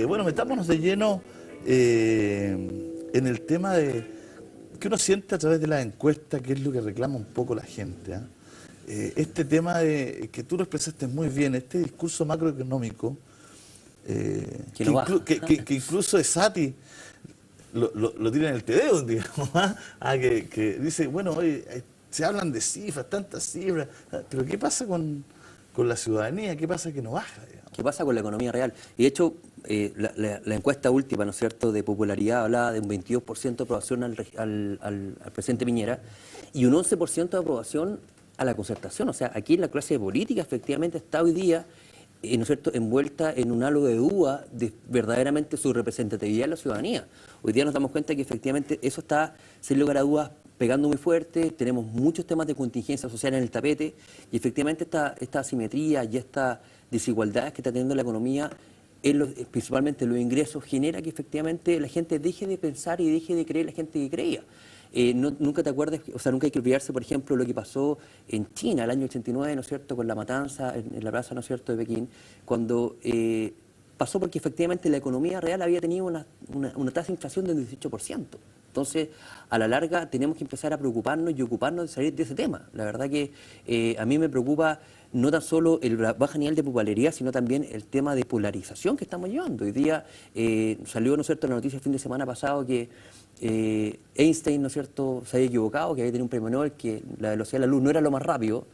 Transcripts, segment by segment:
Bueno, metámonos de lleno en el tema de que uno siente a través de las encuestas, que es lo que reclama un poco la gente. Este tema de que tú lo expresaste muy bien, este discurso macroeconómico, que incluso Esati lo tira en el TVO, digamos, que dice, bueno, oye, se hablan de cifras, tantas cifras, pero ¿qué pasa con la ciudadanía? ¿Qué pasa que no baja, digamos? ¿Qué pasa con la economía real? Y de hecho, la encuesta última, ¿no es cierto?, de popularidad hablaba de un 22% de aprobación al presidente Piñera y un 11% de aprobación a la concertación. O sea, aquí la clase política efectivamente está hoy día, ¿no es cierto?, envuelta en un halo de duda de verdaderamente su representatividad en la ciudadanía. Hoy día nos damos cuenta que efectivamente eso está, sin lugar a dudas, pegando muy fuerte. Tenemos muchos temas de contingencia social en el tapete y efectivamente esta asimetría y estas desigualdades que está teniendo la economía, principalmente los ingresos, genera que efectivamente la gente deje de pensar y deje de creer la gente que creía. Nunca te acuerdas, o sea, nunca hay que olvidarse, por ejemplo, lo que pasó en China el año 89, ¿no es cierto?, con la matanza en la plaza, ¿no es cierto?, de Pekín, cuando pasó porque efectivamente la economía real había tenido una tasa de inflación del 18%. Entonces, a la larga tenemos que empezar a preocuparnos y ocuparnos de salir de ese tema. La verdad que a mí me preocupa no tan solo el bajo nivel de popularidad, sino también el tema de polarización que estamos llevando. Hoy día salió, ¿no es cierto?, la noticia el fin de semana pasado que Einstein, ¿no es cierto?, se había equivocado, que había tenido un premio Nobel, que la velocidad de la luz no era lo más rápido.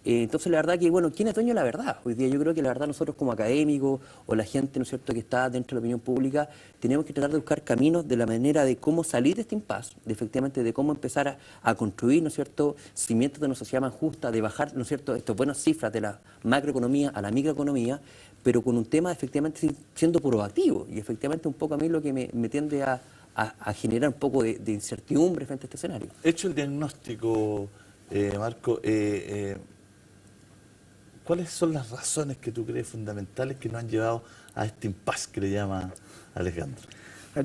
Entonces, la verdad que, bueno, ¿quién es dueño de la verdad? Hoy día yo creo que la verdad nosotros como académicos o la gente, ¿no es cierto?, que está dentro de la opinión pública, tenemos que tratar de buscar caminos de la manera de cómo salir de este impasse, efectivamente de cómo empezar a construir, ¿no es cierto?, cimientos de una sociedad más justa, de bajar, ¿no es cierto?, estas buenas cifras de la macroeconomía a la microeconomía, pero con un tema efectivamente siendo proactivo. Y efectivamente un poco a mí lo que me tiende a generar un poco de incertidumbre frente a este escenario. Hecho el diagnóstico, Marco, ¿cuáles son las razones que tú crees fundamentales que nos han llevado a este impasse que le llama Alejandro?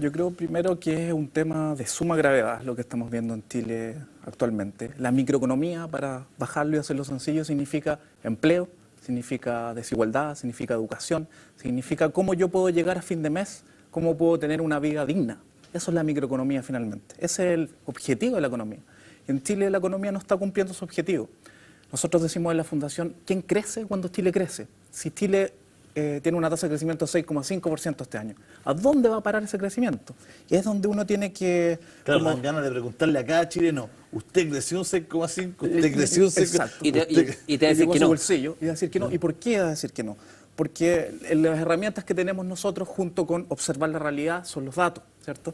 Yo creo primero que es un tema de suma gravedad lo que estamos viendo en Chile actualmente. La microeconomía, para bajarlo y hacerlo sencillo, significa empleo, significa desigualdad, significa educación, significa cómo yo puedo llegar a fin de mes, cómo puedo tener una vida digna. Eso es la microeconomía finalmente. Ese es el objetivo de la economía. Y en Chile la economía no está cumpliendo su objetivo. Nosotros decimos en la Fundación, ¿quién crece cuando Chile crece? Si Chile tiene una tasa de crecimiento de 6,5% este año, ¿a dónde va a parar ese crecimiento? Y es donde uno tiene que... Claro, dan ganas de preguntarle a cada chileno, ¿usted creció un 6,5? ¿Usted creció un 6,5? Exacto. Y te decir que no. Bolsillo, y decir que no. ¿Y por qué va a decir que no? Porque las herramientas que tenemos nosotros junto con observar la realidad son los datos, ¿cierto?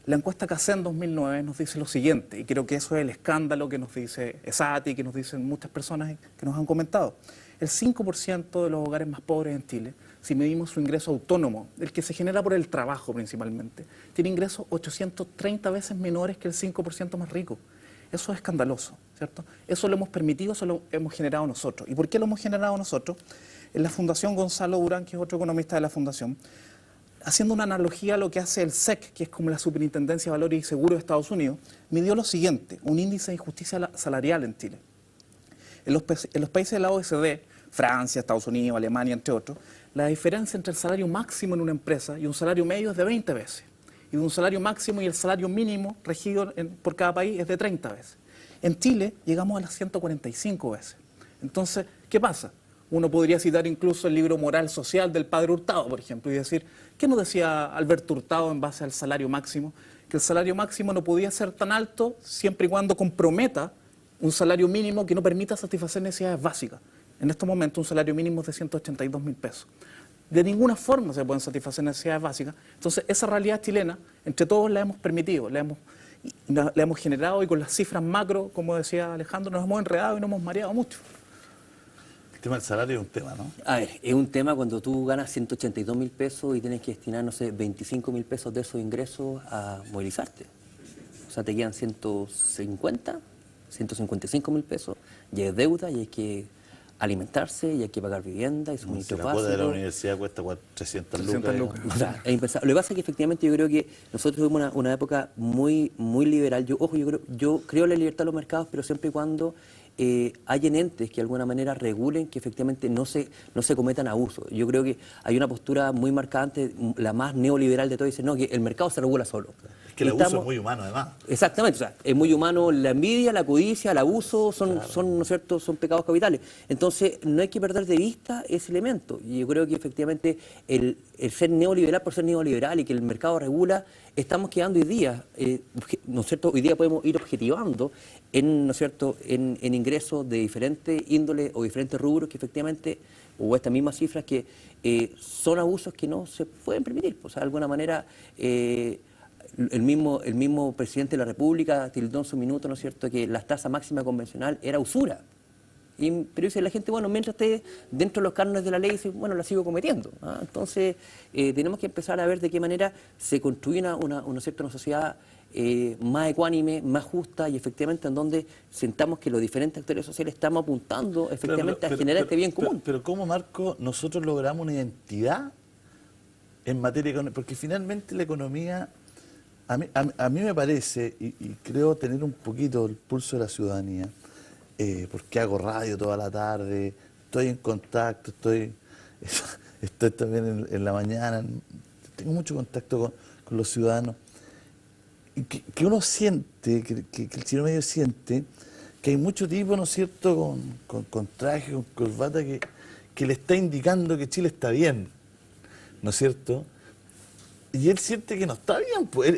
La encuesta CACEN 2009 nos dice lo siguiente, y creo que eso es el escándalo que nos dice Esati, que nos dicen muchas personas que nos han comentado. El 5% de los hogares más pobres en Chile, si medimos su ingreso autónomo, el que se genera por el trabajo principalmente, tiene ingresos 830 veces menores que el 5% más rico. Eso es escandaloso, ¿cierto? Eso lo hemos permitido, eso lo hemos generado nosotros. ¿Y por qué lo hemos generado nosotros? En la Fundación Gonzalo Durán, que es otro economista de la Fundación, haciendo una analogía a lo que hace el SEC, que es como la Superintendencia de Valores y Seguros de Estados Unidos, midió lo siguiente, un índice de injusticia salarial en Chile. En los países de la OECD, Francia, Estados Unidos, Alemania, entre otros, la diferencia entre el salario máximo en una empresa y un salario medio es de 20 veces. Y de un salario máximo y el salario mínimo regido por cada país es de 30 veces. En Chile llegamos a las 145 veces. Entonces, ¿qué pasa? Uno podría citar incluso el libro Moral Social del padre Hurtado, por ejemplo, y decir, ¿qué nos decía Alberto Hurtado en base al salario máximo? Que el salario máximo no podía ser tan alto siempre y cuando comprometa un salario mínimo que no permita satisfacer necesidades básicas. En estos momentos un salario mínimo es de 182.000 pesos. De ninguna forma se pueden satisfacer necesidades básicas. Entonces esa realidad chilena, entre todos la hemos permitido, la hemos generado, y con las cifras macro, como decía Alejandro, nos hemos enredado y nos hemos mareado mucho. El tema del salario es un tema, ¿no? A ver, es un tema cuando tú ganas 182.000 pesos y tienes que destinar, no sé, 25.000 pesos de esos ingresos a movilizarte. O sea, te quedan 155.000 pesos, y es deuda, y hay que alimentarse, y hay que pagar vivienda y suministro básico. La cuota de la universidad cuesta 300 lucas. O sea, es impensable. Lo que pasa es que efectivamente yo creo que nosotros tuvimos una época muy liberal. Yo creo en la libertad de los mercados, pero siempre y cuando hayan entes que de alguna manera regulen que efectivamente no se cometan abusos. Yo creo que hay una postura muy marcante, la más neoliberal de todo, dice, no, que el mercado se regula solo. Es que el abuso es muy humano, además. Exactamente, o sea, es muy humano la envidia, la codicia, el abuso, ¿no es cierto?, son pecados capitales. Entonces, no hay que perder de vista ese elemento. Y yo creo que efectivamente el ser neoliberal por ser neoliberal y que el mercado regula, estamos quedando hoy día, ¿no es cierto?, hoy día podemos ir objetivando ¿no es cierto?, en ingresos de diferentes índoles o diferentes rubros que efectivamente, o estas mismas cifras que son abusos que no se pueden permitir. O sea, de alguna manera, el mismo presidente de la República tildó en su minuto, ¿no es cierto?, que la tasa máxima convencional era usura. Pero dice la gente, bueno, mientras esté dentro de los cánones de la ley, dice, bueno, la sigo cometiendo. ¿Ah? Entonces, tenemos que empezar a ver de qué manera se construye una sociedad más ecuánime, más justa y efectivamente en donde sentamos que los diferentes actores sociales estamos apuntando efectivamente a generar este bien común. Pero ¿cómo, Marco, nosotros logramos una identidad en materia económica? Porque finalmente la economía, a mí me parece, y creo tener un poquito el pulso de la ciudadanía, porque hago radio toda la tarde, estoy en contacto, estoy también en la mañana, tengo mucho contacto con los ciudadanos. Que uno siente, que el chileno medio siente, que hay mucho tipo, ¿no es cierto?, con traje, con corbata, que le está indicando que Chile está bien, ¿no es cierto? Y él siente que no está bien, pues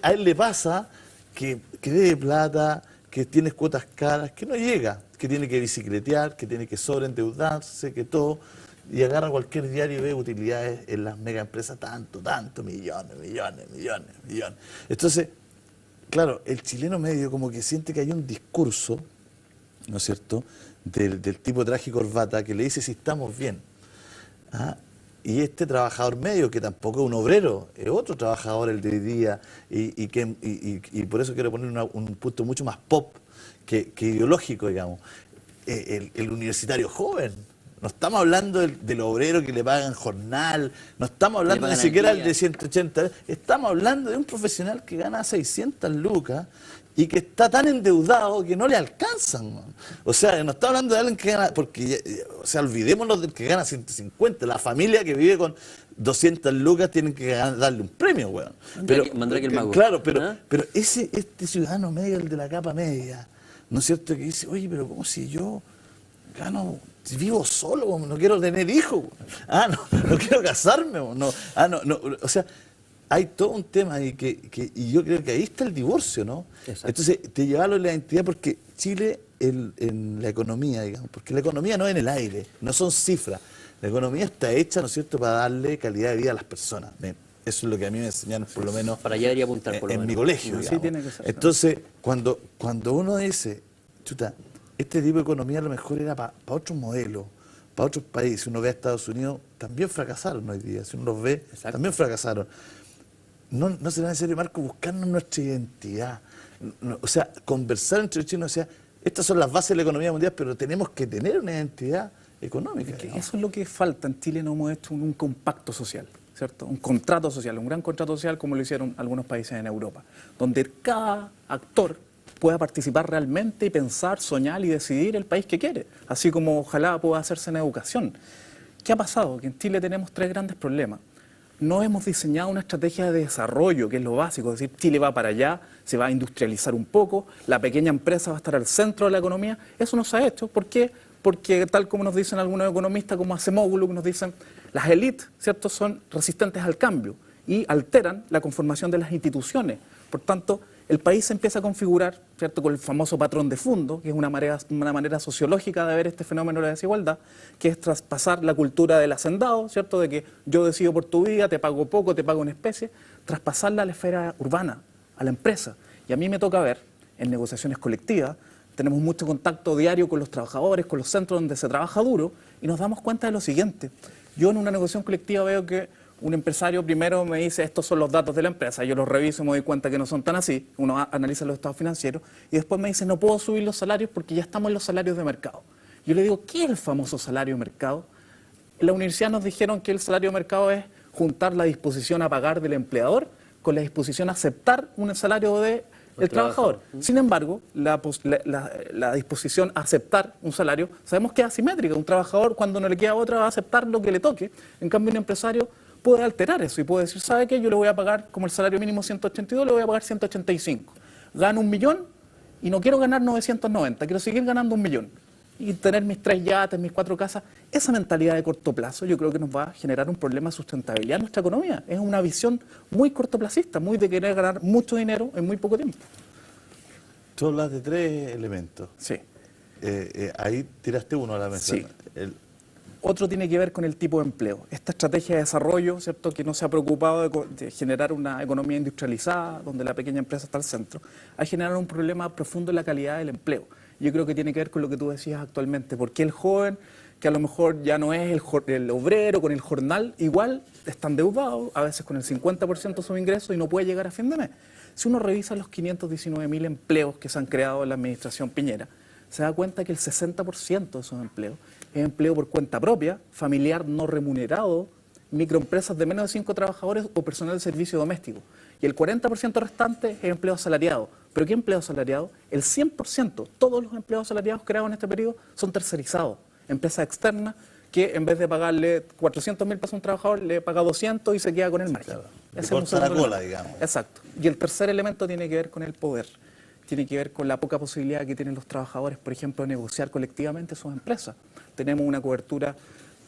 a él le pasa que debe plata, que tiene cuotas caras, que no llega, que tiene que bicicletear, que tiene que sobreendeudarse, que todo, y agarra cualquier diario y ve utilidades en las megaempresas, tanto, millones. Entonces, claro, el chileno medio como que siente que hay un discurso, ¿no es cierto?, del tipo traje y corbata que le dice si estamos bien. ¿Ah? Y este trabajador medio, que tampoco es un obrero, es otro trabajador el de hoy día, y por eso quiero poner un punto mucho más pop que ideológico, digamos. El universitario joven. No estamos hablando del obrero que le pagan jornal, no estamos hablando ni siquiera del de 180, estamos hablando de un profesional que gana 600 lucas y que está tan endeudado que no le alcanzan, man. O sea, no estamos hablando de alguien que gana, porque, o sea, olvidémonos del que gana 150, la familia que vive con 200 lucas tienen que darle un premio, weón. Mandrake el mago. Claro, pero este ciudadano medio, el de la capa media, ¿no es cierto?, que dice, oye, pero ¿cómo si yo gano, si vivo solo, no quiero tener hijos, no quiero casarme, o sea, hay todo un tema y y yo creo que ahí está el divorcio, ¿no? Exacto. Entonces, te lleva a la identidad porque Chile en la economía, digamos, porque la economía no es en el aire, no son cifras, la economía está hecha, ¿no es cierto?, para darle calidad de vida a las personas. Eso es lo que a mí me enseñaron, por lo menos, para allá debería apuntar, por lo en menos. Mi colegio, sí, tiene que ser. Entonces, cuando uno dice, chuta, este tipo de economía a lo mejor era para otros modelos, para otros países. Si uno ve a Estados Unidos, también fracasaron hoy día. Si uno los ve, exacto, también fracasaron. No será necesario, Marco, buscarnos nuestra identidad. O sea, conversar entre los chinos, o sea, estas son las bases de la economía mundial, pero tenemos que tener una identidad económica. Eso es lo que falta. En Chile no hemos hecho un compacto social, ¿cierto? Un contrato social, un gran contrato social como lo hicieron algunos países en Europa, donde cada actor pueda participar realmente y pensar, soñar y decidir el país que quiere, así como ojalá pueda hacerse en educación. ¿Qué ha pasado? Que en Chile tenemos tres grandes problemas. No hemos diseñado una estrategia de desarrollo, que es lo básico, es decir, Chile va para allá, se va a industrializar un poco, la pequeña empresa va a estar al centro de la economía. Eso no se ha hecho. ¿Por qué? Porque tal como nos dicen algunos economistas, como Acemoglu, que nos dicen, las élites, ¿cierto?, son resistentes al cambio y alteran la conformación de las instituciones. Por tanto, el país se empieza a configurar, ¿cierto?, con el famoso patrón de fondo, que es una manera sociológica de ver este fenómeno de la desigualdad, que es traspasar la cultura del hacendado, ¿cierto?, de que yo decido por tu vida, te pago poco, te pago en especie, traspasarla a la esfera urbana, a la empresa. Y a mí me toca ver, en negociaciones colectivas, tenemos mucho contacto diario con los trabajadores, con los centros donde se trabaja duro, y nos damos cuenta de lo siguiente. Yo en una negociación colectiva veo que un empresario primero me dice, estos son los datos de la empresa, yo los reviso y me doy cuenta que no son tan así, uno analiza los estados financieros, y después me dice, no puedo subir los salarios porque ya estamos en los salarios de mercado. Yo le digo, ¿qué es el famoso salario de mercado? En la universidad nos dijeron que el salario de mercado es juntar la disposición a pagar del empleador con la disposición a aceptar un salario de el trabajador. Sin embargo, la disposición a aceptar un salario, sabemos que es asimétrica. Un trabajador, cuando no le queda otra, va a aceptar lo que le toque. En cambio, un empresario puede alterar eso y puede decir, ¿sabe qué? Yo le voy a pagar, como el salario mínimo 182, le voy a pagar 185. Gano 1 millón y no quiero ganar 990, quiero seguir ganando 1 millón. Y tener mis 3 yates, mis 4 casas. Esa mentalidad de corto plazo yo creo que nos va a generar un problema de sustentabilidad en nuestra economía. Es una visión muy cortoplacista, muy de querer ganar mucho dinero en muy poco tiempo. Tú hablas de 3 elementos. Sí. Ahí tiraste uno a la mesa. Sí. Otro tiene que ver con el tipo de empleo. Esta estrategia de desarrollo, ¿cierto?, que no se ha preocupado de generar una economía industrializada, donde la pequeña empresa está al centro, ha generado un problema profundo en la calidad del empleo. Yo creo que tiene que ver con lo que tú decías actualmente, porque el joven, que a lo mejor ya no es el obrero con el jornal, igual está endeudado, a veces con el 50% de sus ingresos y no puede llegar a fin de mes. Si uno revisa los 519.000 empleos que se han creado en la administración Piñera, se da cuenta que el 60% de esos empleos es empleo por cuenta propia, familiar no remunerado, microempresas de menos de 5 trabajadores o personal de servicio doméstico. Y el 40% restante es empleo asalariado. ¿Pero qué empleo asalariado? El 100%, todos los empleos asalariados creados en este periodo son tercerizados. Empresas externas que en vez de pagarle 400.000 pesos a un trabajador, le paga 200 y se queda con el margen. Claro. Ese Le es corta un la cola, elemento. digamos. Exacto. Y el tercer elemento tiene que ver con el poder. Tiene que ver con la poca posibilidad que tienen los trabajadores, por ejemplo, de negociar colectivamente sus empresas. Tenemos una cobertura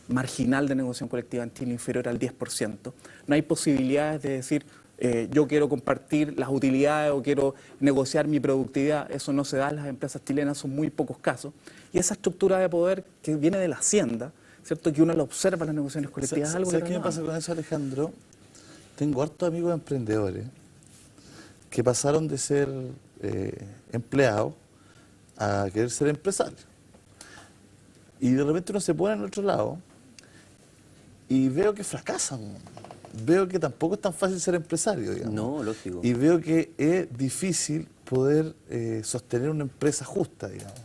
marginal de negociación colectiva en Chile inferior al 10%. No hay posibilidades de decir, yo quiero compartir las utilidades o quiero negociar mi productividad. Eso no se da en las empresas chilenas, son muy pocos casos. Y esa estructura de poder que viene de la hacienda, ¿cierto?, que uno la observa en las negociaciones colectivas. ¿Sabes qué me pasa con eso, Alejandro? Tengo hartos amigos emprendedores que pasaron de ser empleados a querer ser empresarios. Y de repente uno se pone en el otro lado y veo que fracasan. Veo que tampoco es tan fácil ser empresario, digamos. No, lógico. Y veo que es difícil poder sostener una empresa justa, digamos.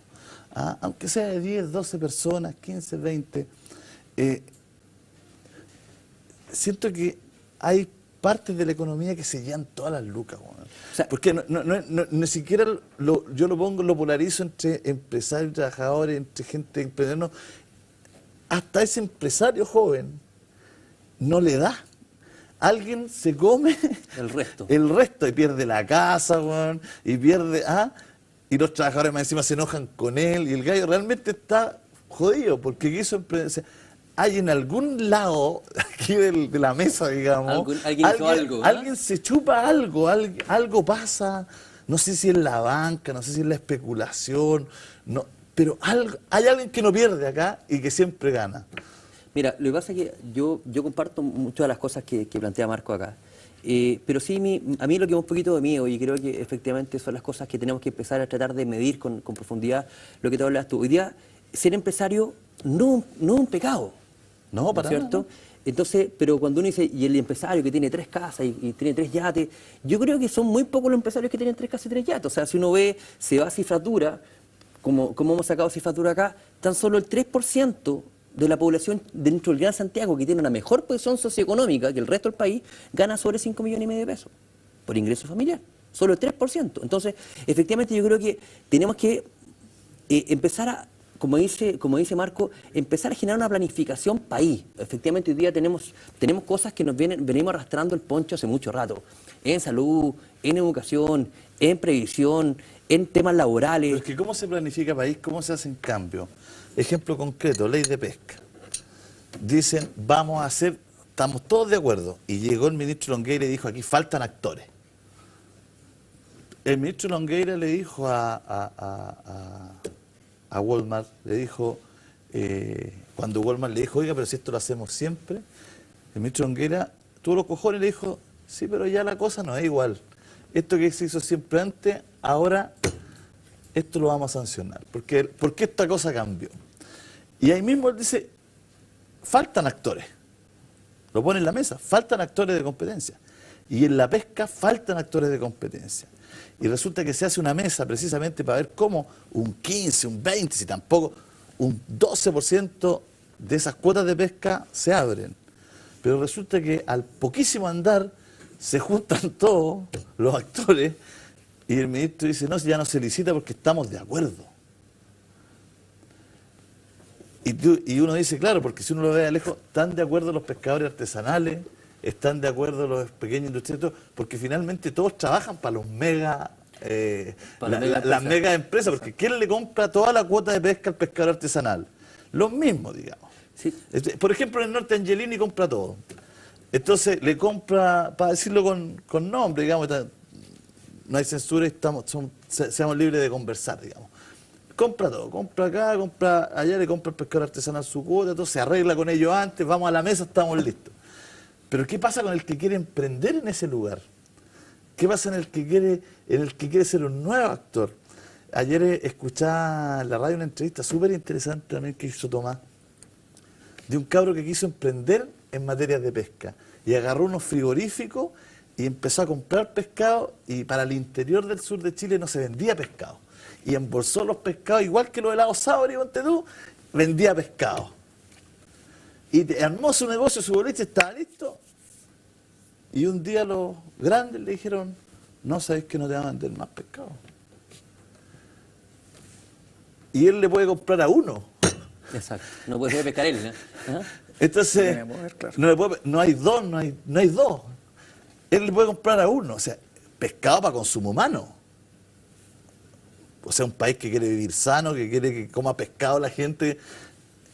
Aunque sea de 10, 12 personas, 15, 20. Siento que hay partes de la economía que se llevan todas las lucas, bueno. O sea, porque ni siquiera yo lo polarizo entre empresarios y trabajadores, entre gente emprendedora. No. Hasta ese empresario joven no le da. Alguien se come el resto y pierde la casa, bueno, y pierde... y los trabajadores más encima se enojan con él y el gallo realmente está jodido porque quiso emprender. O sea, hay en algún lado aquí de la mesa, digamos, alguien se chupa algo pasa, no sé si es la banca, no sé si es la especulación, no, pero hay alguien que no pierde acá y que siempre gana. Mira, lo que pasa es que yo comparto muchas de las cosas que plantea Marco acá. Pero sí, a mí lo que me da un poquito de miedo, y creo que efectivamente son las cosas que tenemos que empezar a tratar de medir con profundidad, lo que te hablas tú. Hoy día, ser empresario no es un pecado. No, para ¿cierto? nada. Entonces, pero cuando uno dice, y el empresario que tiene 3 casas y tiene 3 yates, yo creo que son muy pocos los empresarios que tienen 3 casas y 3 yates. O sea, si uno ve, se va a cifratura, como hemos sacado cifratura acá, tan solo el 3% de la población dentro del Gran Santiago, que tiene una mejor posición socioeconómica que el resto del país, gana sobre 5,5 millones de pesos por ingreso familiar. Solo el 3%. Entonces, efectivamente, yo creo que tenemos que empezar a, como dice Marco, empezar a generar una planificación país. Efectivamente, hoy día tenemos cosas que venimos arrastrando el poncho hace mucho rato. En salud, en educación, en previsión, en temas laborales. Pero es que ¿cómo se planifica país? ¿Cómo se hacen cambios? Ejemplo concreto, ley de pesca. Dicen, vamos a hacer, estamos todos de acuerdo. Y llegó el ministro Longueira y dijo, aquí faltan actores. El ministro Longueira le dijo a Walmart, le dijo, cuando Walmart le dijo, oiga, pero si esto lo hacemos siempre, el ministro Longueira tuvo los cojones y le dijo, sí, pero ya la cosa no es igual. Esto que se hizo siempre antes, ahora esto lo vamos a sancionar. Porque esta cosa cambió. Y ahí mismo él dice, faltan actores. Lo pone en la mesa, faltan actores de competencia. Y en la pesca faltan actores de competencia. Y resulta que se hace una mesa precisamente para ver cómo un 15, un 20, si tampoco, un 12% de esas cuotas de pesca se abren. Pero resulta que al poquísimo andar se juntan todos los actores, Y el ministro dice, no, si ya no se licita porque estamos de acuerdo. Y uno dice, claro, porque si uno lo ve de lejos, están de acuerdo los pescadores artesanales, están de acuerdo los pequeños industriales, porque finalmente todos trabajan para los mega, las mega empresas, porque ¿quién le compra toda la cuota de pesca al pescador artesanal? Los mismos, digamos. Sí. Por ejemplo, en el norte Angelini compra todo. Entonces le compra, para decirlo con nombre, digamos, no hay censura y seamos libres de conversar, digamos. Compra todo, compra acá, compra allá, le compra el pescador artesanal su cuota, todo, se arregla con ellos antes, vamos a la mesa, estamos listos. Pero ¿qué pasa con el que quiere emprender en ese lugar? ¿Qué pasa en el que quiere ser un nuevo actor? Ayer escuchaba en la radio una entrevista súper interesante también que hizo Tomás, de un cabro que quiso emprender en materia de pesca y agarró unos frigoríficos y empezó a comprar pescado, y para el interior del sur de Chile no se vendía pescado. Y embolsó los pescados, igual que los helados Sabori, ponte tú, vendía pescado. Y armó su negocio, su boliche, estaba listo. Y un día los grandes le dijeron, no, sabes que no te van a vender más pescado. Y él le puede comprar a uno. Exacto. No puede ser pescar él, ¿no? ¿Ah? Entonces, no hay dos, no hay dos. Él le puede comprar a uno, o sea, pescado para consumo humano. O sea, un país que quiere vivir sano, que quiere que coma pescado la gente,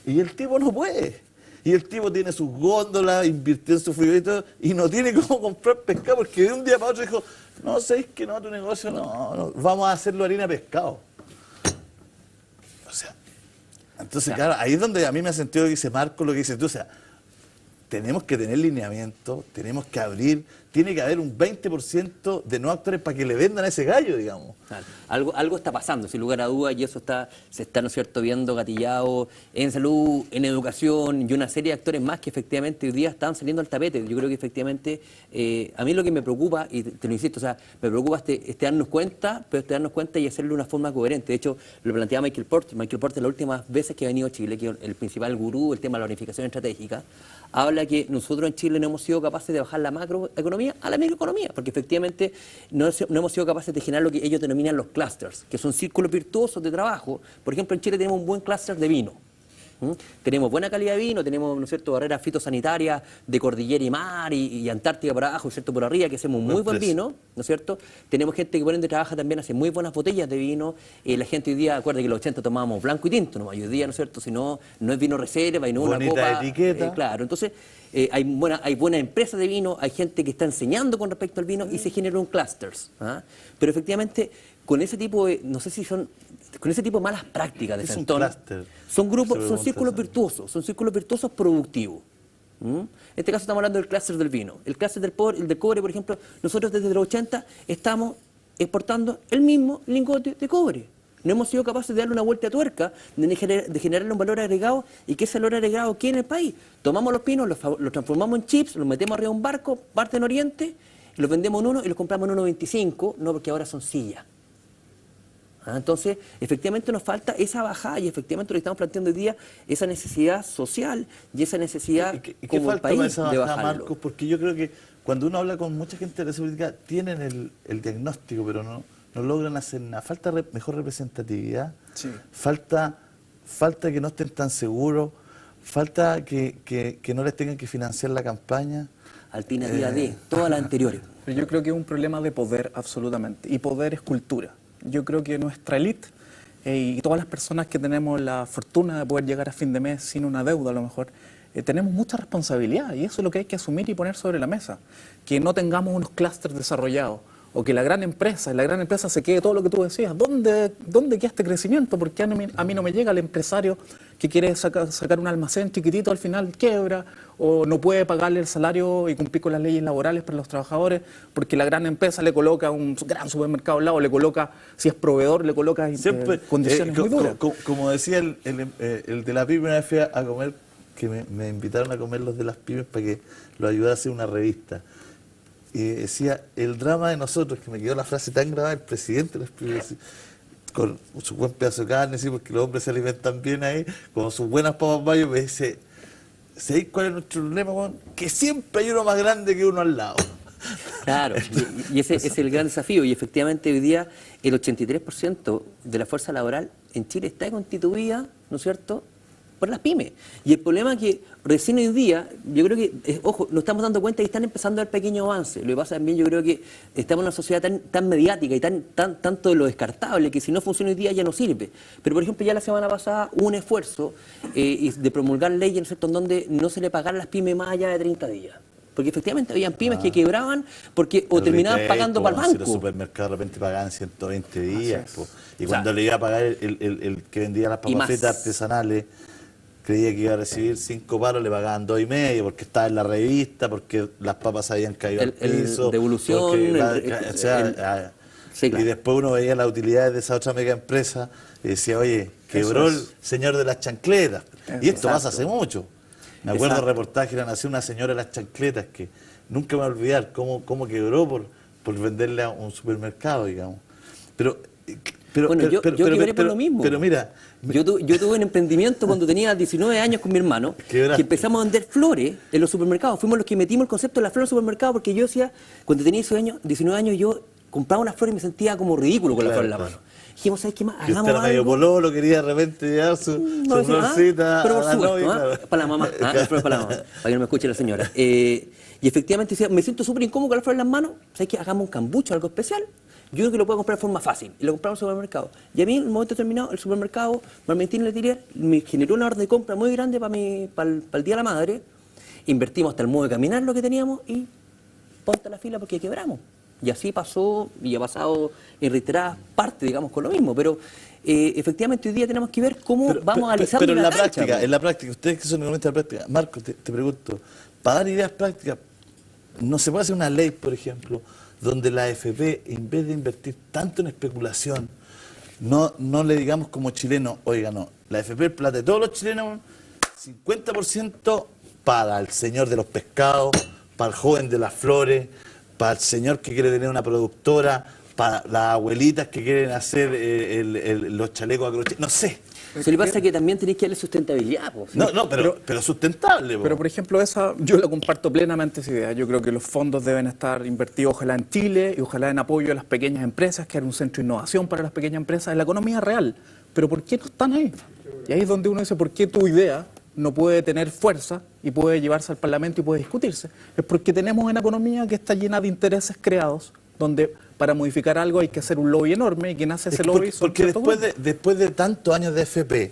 y el tipo no puede. Y el tipo tiene sus góndolas, invirtió en su frigorífico y no tiene cómo comprar pescado, porque de un día para otro dijo, no, ¿sabes que no? Tu negocio no, vamos a hacerlo harina de pescado. O sea, entonces, claro, ahí es donde a mí me ha sentido que dice Marco lo que dices tú, o sea, tenemos que tener lineamiento, tenemos que abrir, tiene que haber un 20% de no actores para que le vendan a ese gallo, digamos. Claro. Algo está pasando, sin lugar a dudas, y eso se está, ¿no es cierto?, viendo gatillado en salud, en educación, y una serie de actores más que efectivamente hoy día están saliendo al tapete. Yo creo que efectivamente, a mí lo que me preocupa, y te lo insisto, o sea, me preocupa este darnos cuenta, pero darnos cuenta y hacerlo de una forma coherente. De hecho, lo planteaba Michael Porter. Michael Porter, las últimas veces que ha venido a Chile, que es el principal gurú del tema de la planificación estratégica, habla que nosotros en Chile no hemos sido capaces de bajar la macroeconomía a la microeconomía, porque efectivamente no hemos sido capaces de generar lo que ellos denominan los clusters, que son círculos virtuosos de trabajo. Por ejemplo, en Chile tenemos un buen clúster de vino. Tenemos buena calidad de vino, tenemos, ¿no es cierto?, barreras fitosanitarias de cordillera y mar y Antártica por abajo, ¿cierto?, por arriba, que hacemos muy buen vino, ¿no es cierto? Tenemos gente que por ende trabaja también, hace muy buenas botellas de vino. La gente hoy día, acuerda que en los 80 tomábamos blanco y tinto, ¿no? Hoy día, ¿no es cierto?, si no es vino reserva y no una bonita copa. Etiqueta. Claro, entonces hay buenas empresas de vino, hay gente que está enseñando con respecto al vino y se generan clusters. ¿Ah? Pero efectivamente, con ese tipo de, no sé si son, con ese tipo de malas prácticas de Santón, son grupos, son círculos virtuosos productivos. En este caso estamos hablando del clúster del vino. El clúster del cobre, por ejemplo, nosotros desde los 80 estamos exportando el mismo lingote de cobre. No hemos sido capaces de darle una vuelta de tuerca, de generarle un valor agregado y que ese valor agregado quede en el país. Tomamos los pinos, los transformamos en chips, los metemos arriba de un barco, parte en Oriente, los vendemos en uno y los compramos en 1.25, no porque ahora son sillas. Entonces, efectivamente nos falta esa bajada y efectivamente lo que estamos planteando hoy día, esa necesidad social y esa necesidad como el país esa bajada, de bajarlo. Marcos? Porque yo creo que cuando uno habla con mucha gente de la seguridad, tienen el diagnóstico, pero no logran hacer nada. Falta mejor representatividad, sí. falta que no estén tan seguros, falta que no les tengan que financiar la campaña. Alternativa D, todas las anteriores. Pero yo creo que es un problema de poder, absolutamente. Y poder es cultura. Yo creo que nuestra élite y todas las personas que tenemos la fortuna de poder llegar a fin de mes sin una deuda a lo mejor, tenemos mucha responsabilidad y eso es lo que hay que asumir y poner sobre la mesa. Que no tengamos unos clústeres desarrollados o que la gran empresa se quede todo lo que tú decías. ¿Dónde queda este crecimiento? Porque a mí no me llega el empresario que quiere sacar un almacén chiquitito, al final quiebra o no puede pagarle el salario y cumplir con las leyes laborales para los trabajadores porque la gran empresa le coloca un gran supermercado al lado, le coloca, si es proveedor, le coloca condiciones muy duras. Como decía el de la pyme, una vez fui a comer, que me invitaron a comer los de las pymes para que lo ayudara a hacer una revista. Y decía, el drama de nosotros, que me quedó la frase tan grabada, el presidente de las pymes, con su buen pedazo de carne, sí, porque los hombres se alimentan bien ahí, con sus buenas papas mayo, me dice, ¿sabéis cuál es nuestro problema, Juan? Que siempre hay uno más grande que uno al lado. Claro, y ese es el gran desafío. Y efectivamente hoy día el 83% de la fuerza laboral en Chile está constituida, ¿no es cierto?, por las pymes. Y el problema es que recién hoy día, yo creo que, ojo, nos estamos dando cuenta y están empezando a dar pequeños avances. Lo que pasa también, yo creo que estamos en una sociedad tan mediática y tanto de lo descartable que si no funciona hoy día ya no sirve. Pero, por ejemplo, ya la semana pasada hubo un esfuerzo de promulgar leyes, ¿no es cierto?, en donde no se le pagaran las pymes más allá de 30 días. Porque efectivamente habían pymes que quebraban porque o terminaban pagando para el banco. Si los supermercados de repente pagaban 120 días. Y cuando le iba a pagar el que vendía las papas fritas artesanales, creía que iba a recibir 5 palos, le pagaban 2,5 porque estaba en la revista, porque las papas habían caído al piso. Devolución. Y después uno veía las utilidades de esa otra mega empresa y decía, oye, quebró el señor de las chancletas. Y esto pasa hace mucho. Me acuerdo del reportaje de La Nación, una señora de las chancletas que nunca me voy a olvidar cómo quebró por venderle a un supermercado, digamos. Pero yo quebré por lo mismo. Pero mira, yo tuve un emprendimiento cuando tenía 19 años con mi hermano, que empezamos a vender flores en los supermercados. Fuimos los que metimos el concepto de las flores en el supermercado porque yo decía, cuando tenía 19 años, yo compraba unas flores y me sentía como ridículo con la flor en la mano. Dijimos, ¿sabes qué más? Hagamos algo. Medio pololo, quería de repente llevar su florcita. Pero por supuesto, para la mamá, las flores para la mamá, para que no me escuche la señora. Y efectivamente decía, me siento súper incómodo con las flores en las manos, ¿sabes qué? Hagamos un cambucho, algo especial. Yo creo que lo puedo comprar de forma fácil. Y lo compramos en el supermercado. Y a mí, en el momento determinado, el supermercado, Marmentín Letelier, me generó una orden de compra muy grande para el Día de la Madre. Invertimos hasta el modo de caminar lo que teníamos y ponte a la fila porque quebramos. Y así pasó y ha pasado en reiteradas partes, digamos, con lo mismo. Pero efectivamente hoy día tenemos que ver cómo vamos analizando. Pero en la práctica, ustedes que son economistas de la práctica, Marco, te pregunto, para dar ideas prácticas, ¿no se puede hacer una ley, por ejemplo, donde la AFP, en vez de invertir tanto en especulación, no le digamos como chilenos, oiga, no, la AFP, el plata de todos los chilenos, 50% para el señor de los pescados, para el joven de las flores, para el señor que quiere tener una productora, para las abuelitas que quieren hacer los chalecos a crochet, no sé. Se le pasa que también tenéis que darle sustentabilidad. ¿Sí? No, pero sustentable. Pero, por ejemplo, yo la comparto plenamente esa idea. Yo creo que los fondos deben estar invertidos, ojalá en Chile, y ojalá en apoyo a las pequeñas empresas, que era un centro de innovación para las pequeñas empresas en la economía real. Pero ¿por qué no están ahí? Y ahí es donde uno dice, ¿por qué tu idea no puede tener fuerza y puede llevarse al Parlamento y puede discutirse? Es porque tenemos una economía que está llena de intereses creados, donde para modificar algo hay que hacer un lobby enorme, y quien hace ese lobby... Porque después de tantos años de FP,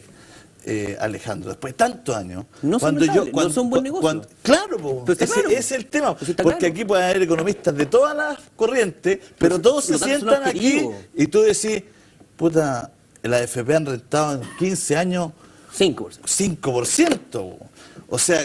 Alejandro, después de tantos años... No son buen negocio. Claro, ese es el tema. Porque aquí puede haber economistas de todas las corrientes, pero todos se sientan aquí y tú decís, puta, la FP han rentado en 15 años 5%. O sea,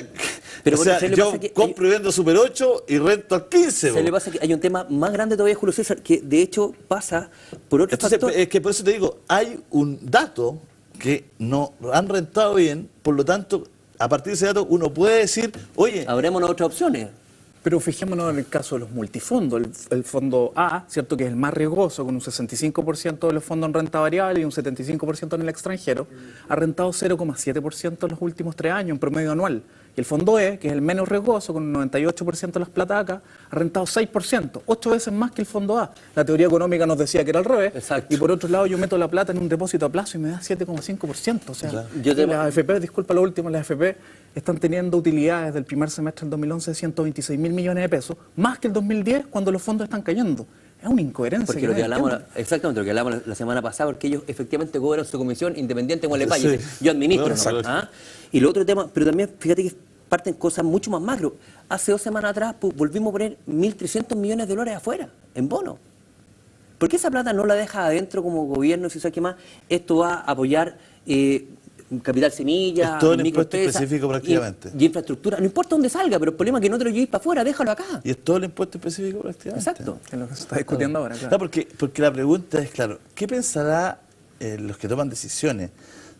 yo compro y vendo Super 8 y rento al 15%. Se le pasa que hay un tema más grande todavía, Julio César, que de hecho pasa por otro factor. Es que por eso te digo, hay un dato que no han rentado bien, por lo tanto, a partir de ese dato uno puede decir, oye... Abrémonos otras opciones. Pero fijémonos en el caso de los multifondos. El fondo A, cierto, que es el más riesgoso, con un 65% de los fondos en renta variable y un 75% en el extranjero, ha rentado 0,7% en los últimos 3 años, en promedio anual. Y el fondo E, que es el menos riesgoso, con un 98% de las platacas, ha rentado 6%, 8 veces más que el fondo A. La teoría económica nos decía que era al revés. Exacto. Y por otro lado, yo meto la plata en un depósito a plazo y me da 7,5%. O sea, claro. las AFP, disculpa lo último, las AFP están teniendo utilidades del primer semestre del 2011 de 126.000 millones de pesos, más que el 2010, cuando los fondos están cayendo. Es una incoherencia. Porque lo que hablamos, exactamente lo que hablamos la semana pasada, porque ellos efectivamente cobran su comisión independiente en le pague. Yo administro. ¿Ah? Y lo otro tema, pero también fíjate que parten cosas mucho más macro. Hace 2 semanas atrás volvimos a poner 1.300 millones de dólares afuera, en bonos. ¿Por qué esa plata no la deja adentro como gobierno? Si sabes qué más, esto va a apoyar capital semilla, es todo el impuesto específico prácticamente. Y infraestructura. No importa dónde salga, pero el problema es que no te lo lleves para afuera, déjalo acá. Y es todo el impuesto específico prácticamente. Exacto. Es lo que se está discutiendo ahora. Claro. No, porque la pregunta es, claro, ¿qué pensará los que toman decisiones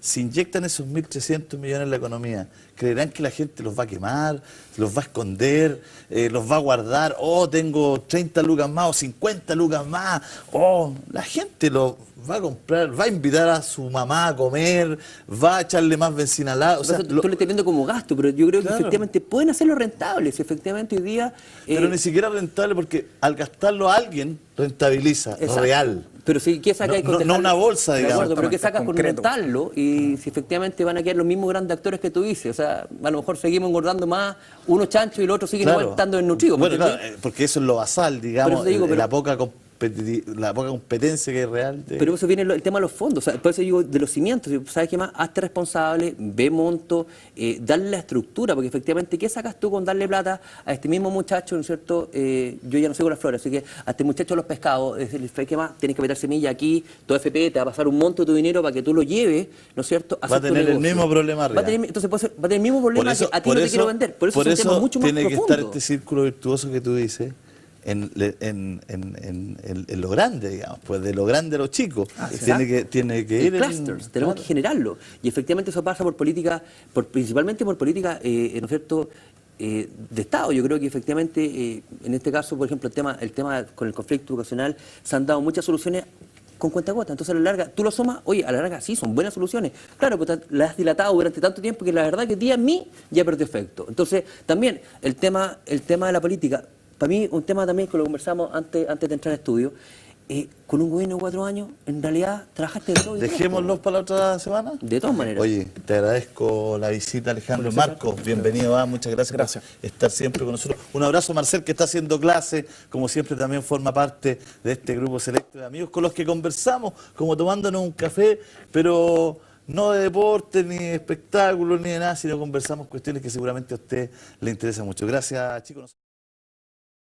si inyectan esos 1.300 millones en la economía, ¿creerán que la gente los va a quemar, los va a esconder, los va a guardar? Oh, tengo 30 lucas más o 50 lucas más. Oh, la gente lo va a comprar, va a invitar a su mamá a comer, va a echarle más benzina al lado. O sea, tú le estás viendo como gasto, pero yo creo que Claro. efectivamente pueden hacerlo rentable. Si efectivamente hoy día... pero ni siquiera rentable, porque al gastarlo a alguien rentabiliza, Exacto. real. Pero si, ¿qué sacas No- con no dejarlo? una bolsa, De digamos. acuerdo, pero ¿qué sacas con Concreto. rentarlo? Y si efectivamente van a quedar los mismos grandes actores que tú dices. O sea, a lo mejor seguimos engordando más unos chanchos y los otros siguen Claro. igual estando desnutridos. ¿me Bueno, claro, entendés? porque eso es lo basal, digamos, eso te digo, pero- la poca competencia que hay real. Pero eso viene el tema de los fondos, o sea, por eso digo de los cimientos, ¿sabes qué más? Hazte responsable, ve monto, darle la estructura, porque efectivamente, ¿qué sacas tú con darle plata a este mismo muchacho, ¿no es cierto? Yo ya no sigo las flores, así que a este muchacho de los pescados, decirle, ¿sabes qué más? Tienes que meter semilla aquí, tu FP te va a pasar un monto de tu dinero para que tú lo lleves, ¿no es cierto? Va a hacer tu tener el negocio. mismo problema Va a real. tener, entonces va a tener el mismo problema que a ti no te quiero vender, por eso es un tema mucho más tiene que profundo. estar este círculo virtuoso que tú dices en lo grande, digamos, pues de lo grande a lo chico. Tiene que ir en clusters, tenemos que generarlo. Y efectivamente eso pasa por política, principalmente por política, ¿no es cierto?, de Estado. Yo creo que efectivamente, en este caso, por ejemplo, el tema con el conflicto educacional, se han dado muchas soluciones con cuenta-gota. Entonces, a la larga, tú lo sumas, oye, a la larga sí, son buenas soluciones. Claro, pero las has dilatado durante tanto tiempo que la verdad que día a mí ya perdió efecto. Entonces, también, el tema de la política, para mí, un tema también que lo conversamos antes de entrar al estudio, con un gobierno de 4 años, en realidad, trabajaste de todo. Dejémoslos para la otra semana. De todas maneras. Oye, te agradezco la visita, Alejandro. Bueno, Marco, bienvenido. Muchas gracias, Gracias. por estar siempre con nosotros. Un abrazo a Marcel, que está haciendo clase. Como siempre, también forma parte de este grupo selecto de amigos con los que conversamos, como tomándonos un café, pero no de deporte, ni de espectáculos, ni de nada, sino conversamos cuestiones que seguramente a usted le interesan mucho. Gracias, chicos.